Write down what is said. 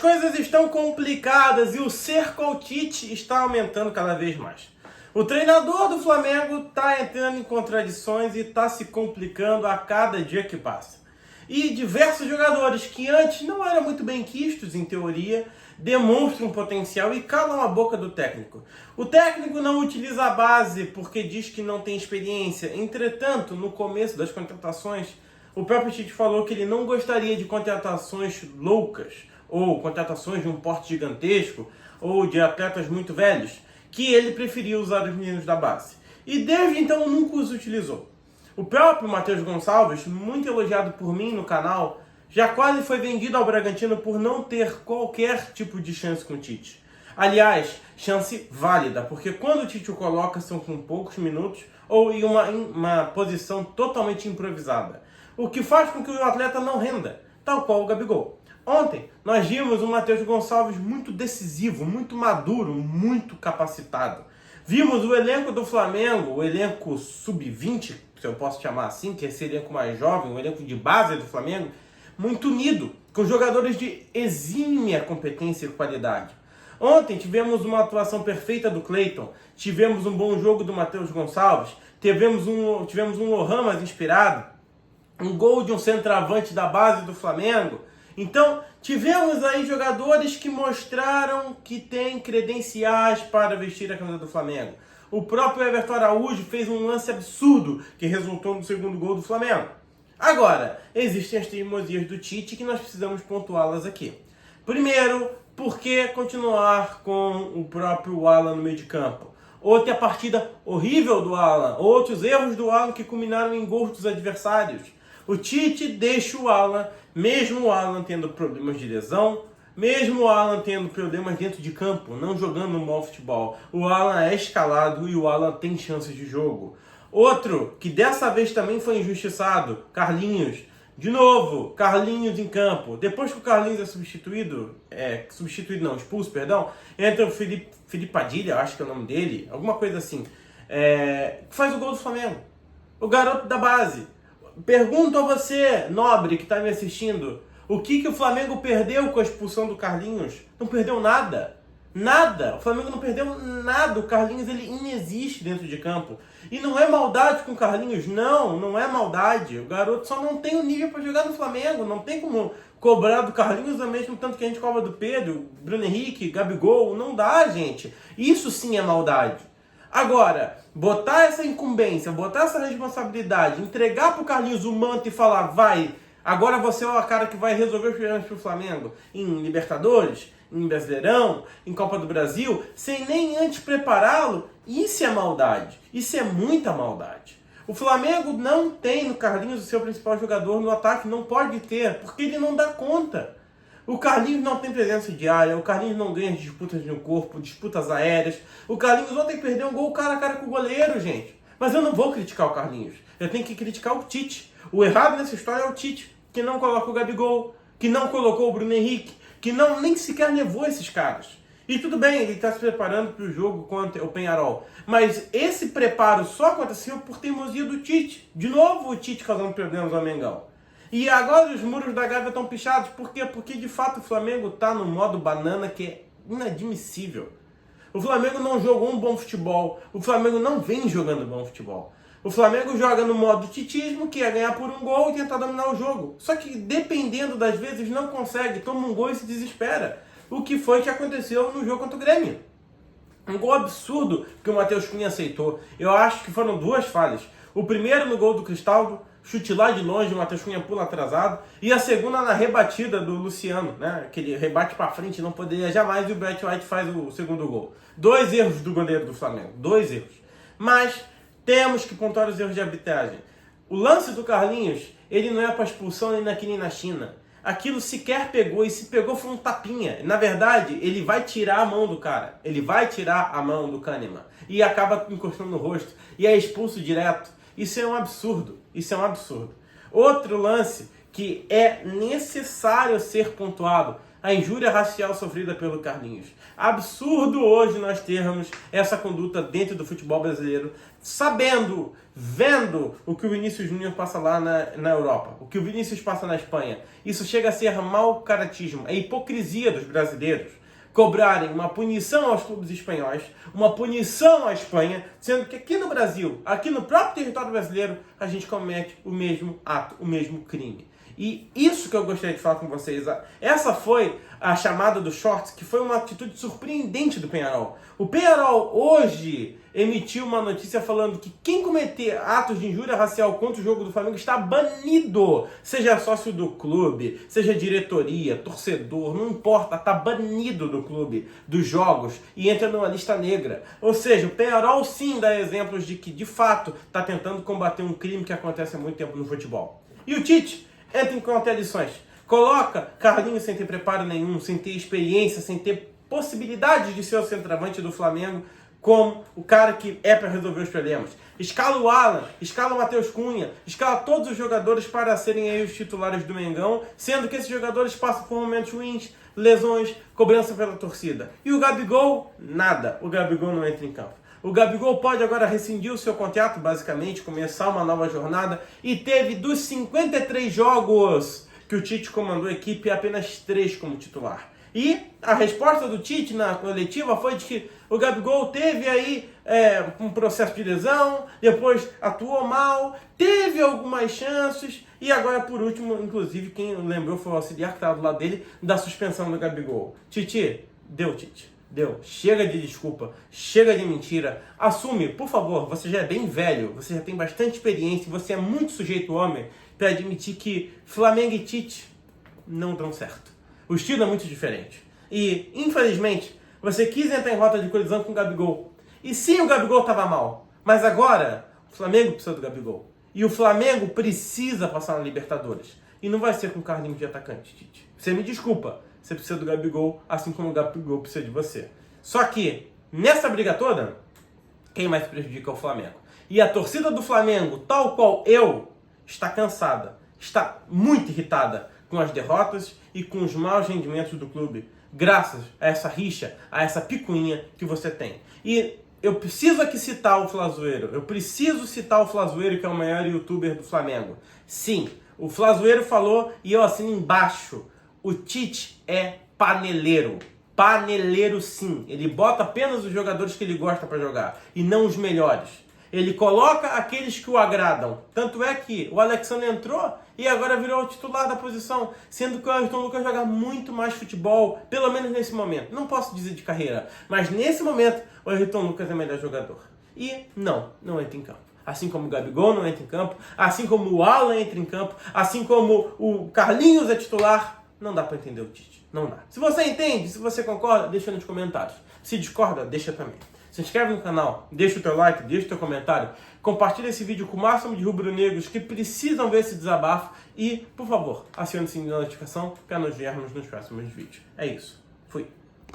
Coisas estão complicadas e o cerco ao Tite está aumentando cada vez mais. O treinador do Flamengo está entrando em contradições e está se complicando a cada dia que passa. E diversos jogadores que antes não eram muito bem quistos, em teoria, demonstram potencial e calam a boca do técnico. O técnico não utiliza a base porque diz que não tem experiência. Entretanto, no começo das contratações, o próprio Tite falou que ele não gostaria de contratações loucas, ou contratações de um porte gigantesco, ou de atletas muito velhos, que ele preferia usar os meninos da base. E desde então nunca os utilizou. O próprio Matheus Gonçalves, muito elogiado por mim no canal, já quase foi vendido ao Bragantino por não ter qualquer tipo de chance com o Tite. Aliás, chance válida, porque quando o Tite o coloca são com poucos minutos ou em uma posição totalmente improvisada. O que faz com que o atleta não renda, tal qual o Gabigol. Ontem, nós vimos o Matheus Gonçalves muito decisivo, muito maduro, muito capacitado. Vimos o elenco do Flamengo, o elenco sub-20, se eu posso chamar assim, que é esse elenco mais jovem, o elenco de base do Flamengo, muito unido, com jogadores de exímia competência e qualidade. Ontem tivemos uma atuação perfeita do Cleiton, tivemos um bom jogo do Matheus Gonçalves, tivemos um Lohan mais inspirado, um gol de um centroavante da base do Flamengo. Então, tivemos aí jogadores que mostraram que têm credenciais para vestir a camisa do Flamengo. O próprio Everton Araújo fez um lance absurdo que resultou no segundo gol do Flamengo. Agora, existem as teimosias do Tite que nós precisamos pontuá-las aqui. Primeiro, por que continuar com o próprio Alan no meio de campo? Outra partida horrível do Alan, outros erros do Alan que culminaram em gols dos adversários. O Tite deixa o Alan, mesmo o Alan tendo problemas de lesão, mesmo o Alan tendo problemas dentro de campo, não jogando um bom futebol, o Alan é escalado e o Alan tem chances de jogo. Outro, que dessa vez também foi injustiçado, Carlinhos. De novo, Carlinhos em campo. Depois que o Carlinhos é expulso, entra o Felipe Padilha, acho que é o nome dele, alguma coisa assim, faz o gol do Flamengo. O garoto da base. Pergunto a você, nobre, que está me assistindo, o que o Flamengo perdeu com a expulsão do Carlinhos? Não perdeu nada. Nada. O Flamengo não perdeu nada. O Carlinhos, ele inexiste dentro de campo. E não é maldade com o Carlinhos, não é maldade. O garoto só não tem o nível para jogar no Flamengo. Não tem como cobrar do Carlinhos ao mesmo tanto que a gente cobra do Pedro, Bruno Henrique, Gabigol. Não dá, gente. Isso sim é maldade. Agora, botar essa incumbência, botar essa responsabilidade, entregar pro Carlinhos o manto e falar, vai, agora você é o cara que vai resolver os problemas pro Flamengo em Libertadores, em Brasileirão, em Copa do Brasil, sem nem antes prepará-lo, isso é maldade, isso é muita maldade. O Flamengo não tem no Carlinhos o seu principal jogador no ataque, não pode ter, porque ele não dá conta. O Carlinhos não tem presença diária, o Carlinhos não ganha disputas no corpo, disputas aéreas. O Carlinhos ontem perdeu um gol cara a cara com o goleiro, gente. Mas eu não vou criticar o Carlinhos, eu tenho que criticar o Tite. O errado nessa história é o Tite, que não coloca o Gabigol, que não colocou o Bruno Henrique, que nem sequer levou esses caras. E tudo bem, ele está se preparando para o jogo contra o Peñarol. Mas esse preparo só aconteceu por teimosia do Tite. De novo o Tite causando problemas ao Mengão. E agora os muros da Gávea estão pichados. Por quê? Porque de fato o Flamengo está no modo banana que é inadmissível. O Flamengo não jogou um bom futebol. O Flamengo não vem jogando bom futebol. O Flamengo joga no modo titismo, que é ganhar por um gol e tentar dominar o jogo. Só que dependendo das vezes não consegue, toma um gol e se desespera. O que foi que aconteceu no jogo contra o Grêmio. Um gol absurdo que o Matheus Cunha aceitou. Eu acho que foram duas falhas. O primeiro no gol do Cristaldo, chute lá de longe, o Matheus Cunha pula atrasado. E a segunda na rebatida do Luciano, né? Aquele rebate pra frente, não poderia jamais, e o Brett White faz o segundo gol. 2 erros do goleiro do Flamengo, 2 erros. Mas temos que pontuar os erros de arbitragem. O lance do Carlinhos, ele não é para expulsão nem aqui nem na China. Aquilo sequer pegou, e se pegou foi um tapinha. Na verdade, ele vai tirar a mão do cara. Ele vai tirar a mão do Kahneman. E acaba encostando no rosto. E é expulso direto. Isso é um absurdo. Isso é um absurdo. Outro lance que é necessário ser pontuado. a injúria racial sofrida pelo Carlinhos. Absurdo hoje nós termos essa conduta dentro do futebol brasileiro, sabendo, vendo o que o Vinícius Júnior passa lá na Europa, o que o Vinícius passa na Espanha. Isso chega a ser mau caratismo, é hipocrisia dos brasileiros cobrarem uma punição aos clubes espanhóis, uma punição à Espanha, sendo que aqui no Brasil, aqui no próprio território brasileiro, a gente comete o mesmo ato, o mesmo crime. E isso que eu gostaria de falar com vocês. Essa foi a chamada do Shorts, que foi uma atitude surpreendente do Peñarol. O Peñarol hoje emitiu uma notícia falando que quem cometer atos de injúria racial contra o jogo do Flamengo está banido. Seja sócio do clube, seja diretoria, torcedor, não importa, está banido do clube, dos jogos, e entra numa lista negra. Ou seja, o Peñarol sim dá exemplos de que, de fato, está tentando combater um crime que acontece há muito tempo no futebol. E o Tite entra em contradições. Coloca Carlinhos sem ter preparo nenhum, sem ter experiência, sem ter possibilidade de ser o centroavante do Flamengo como o cara que é para resolver os problemas. Escala o Alan, escala o Matheus Cunha, escala todos os jogadores para serem aí os titulares do Mengão, sendo que esses jogadores passam por momentos ruins, lesões, cobrança pela torcida. E o Gabigol, nada. O Gabigol não entra em campo. O Gabigol pode agora rescindir o seu contrato, basicamente, começar uma nova jornada, e teve dos 53 jogos que o Tite comandou a equipe, apenas 3 como titular. E a resposta do Tite na coletiva foi de que o Gabigol teve aí um processo de lesão, depois atuou mal, teve algumas chances, e agora, por último, inclusive, quem lembrou foi o auxiliar que estava do lado dele, da suspensão do Gabigol. Tite, deu, Tite. Deu. Chega de desculpa, chega de mentira. Assume, por favor, você já é bem velho, você já tem bastante experiência, você é muito sujeito homem para admitir que Flamengo e Tite não dão certo. O estilo é muito diferente. E, infelizmente, você quis entrar em rota de colisão com o Gabigol. E sim, o Gabigol estava mal. Mas agora, o Flamengo precisa do Gabigol. E o Flamengo precisa passar na Libertadores. E não vai ser com o Carlinhos de atacante, Tite. Você me desculpa. Você precisa do Gabigol, assim como o Gabigol precisa de você. Só que, nessa briga toda, quem mais prejudica é o Flamengo. E a torcida do Flamengo, tal qual eu, está cansada, está muito irritada com as derrotas e com os maus rendimentos do clube, graças a essa rixa, a essa picuinha que você tem. E eu preciso aqui citar o Flazoeiro. Eu preciso citar o Flazoeiro, que é o maior youtuber do Flamengo. Sim, o Flazoeiro falou, e eu assino embaixo, o Tite é paneleiro. Paneleiro sim. Ele bota apenas os jogadores que ele gosta para jogar e não os melhores. Ele coloca aqueles que o agradam. Tanto é que o Alexandre entrou e agora virou o titular da posição, sendo que o Ayrton Lucas joga muito mais futebol, pelo menos nesse momento. Não posso dizer de carreira, mas nesse momento o Ayrton Lucas é o melhor jogador. E não entra em campo. Assim como o Gabigol não entra em campo, assim como o Alan entra em campo, assim como o Carlinhos é titular. Não dá para entender o Tite. Não dá. Se você entende, se você concorda, deixa nos comentários. Se discorda, deixa também. Se inscreve no canal, deixa o teu like, deixa o teu comentário. Compartilha esse vídeo com o máximo de rubro-negros que precisam ver esse desabafo. E, por favor, acione o sininho da notificação para nos vermos nos próximos vídeos. É isso. Fui.